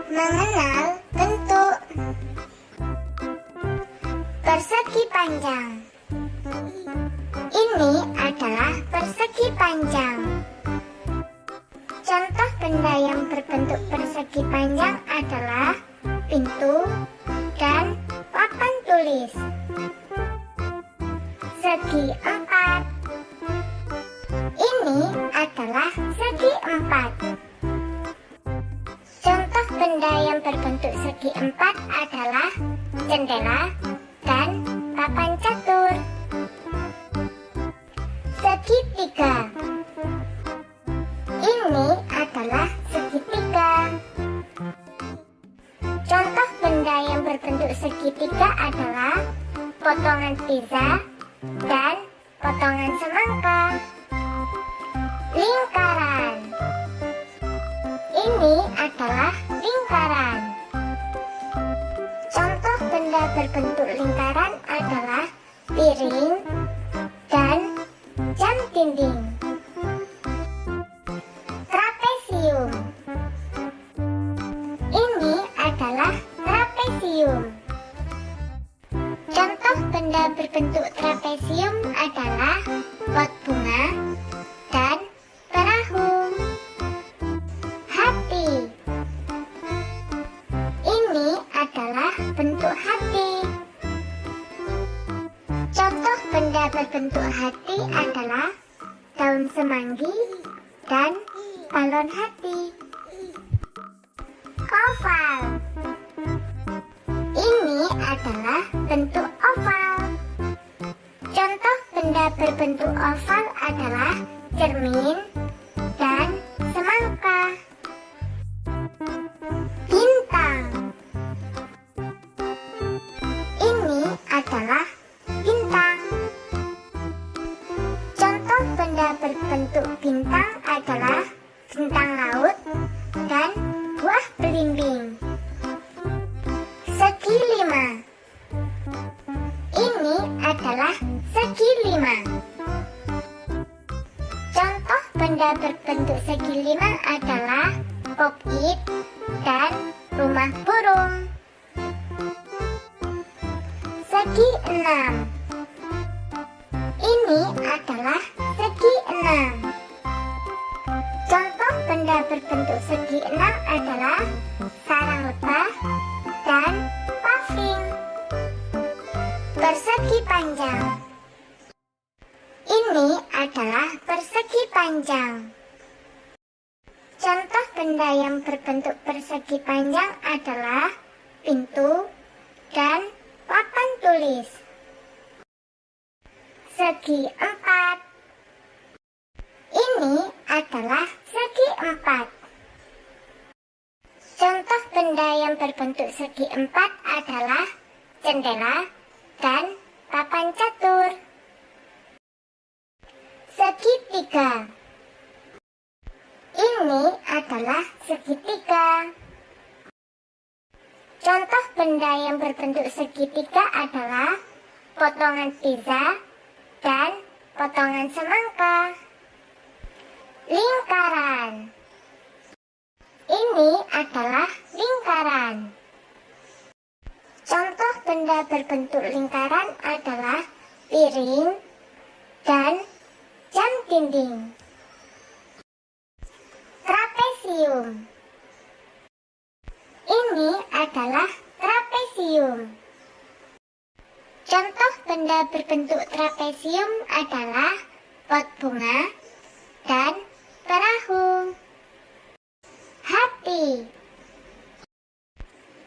Mengenal bentuk persegi panjang. Ini adalah persegi panjang. Contoh benda yang berbentuk persegi panjang adalah pintu dan papan tulis. Segi empat. Ini adalah segi empat. Contoh benda yang berbentuk segi empat adalah jendela dan papan catur. Segi tiga. Ini adalah segitiga. Contoh benda yang berbentuk segitiga adalah potongan pizza dan potongan semangka. Lingkaran. Ini adalah lingkaran. Contoh benda berbentuk lingkaran adalah piring dan jam dinding. Trapesium. Ini adalah trapesium. Contoh benda berbentuk trapesium adalah pot bunga dan perahu. Hati. Ini adalah bentuk hati. Contoh benda berbentuk hati adalah daun semanggi dan balon hati. Oval. Ini adalah bentuk oval. Contoh benda berbentuk oval adalah cermin dan semangka. Bintang. Ini adalah bintang. Contoh benda berbentuk bintang adalah bintang laut dan buah belimbing. Segi lima. Ini adalah segi lima. Contoh benda berbentuk segi lima adalah pop-it dan rumah burung. Segi enam. Ini adalah segi enam. Contoh benda berbentuk segi enam adalah sarang lebah dan paving. Persegi panjang. Ini adalah persegi panjang. Contoh benda yang berbentuk persegi panjang adalah pintu dan papan tulis. Segi empat. Ini adalah segi empat. Contoh benda yang berbentuk segi empat adalah jendela dan papan catur. Segi tiga. Ini adalah segitiga. Contoh benda yang berbentuk segitiga adalah potongan pizza dan potongan semangka. Lingkaran. Ini adalah lingkaran. Contoh benda berbentuk lingkaran adalah piring dan jam dinding. Trapesium. Ini adalah trapesium. Contoh benda berbentuk trapesium adalah pot bunga dan perahu. Hati.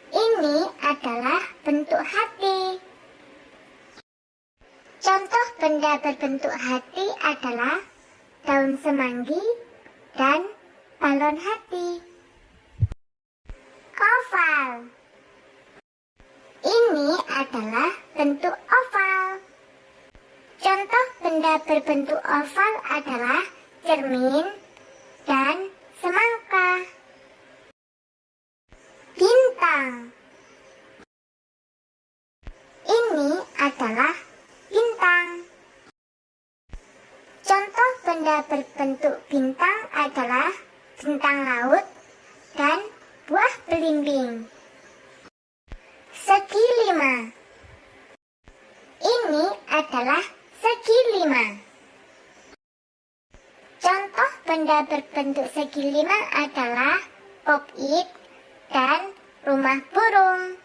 Ini adalah bentuk hati. Contoh benda berbentuk hati adalah daun semanggi dan balon hati. Oval. Ini adalah bentuk oval. Contoh benda berbentuk oval adalah cermin dan semangka. Bintang. Ini adalah bintang. Contoh benda berbentuk bintang adalah bintang laut dan buah rumah belimbing. Segi 5. Ini adalah segi 5. Contoh benda berbentuk segi 5 adalah pop-it dan rumah burung.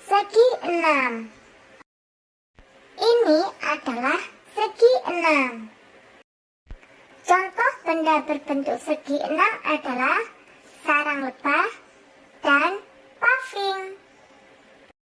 Segi 6. Ini adalah segi 6. Contoh benda berbentuk segi 6 adalah sarang lebah dan paving.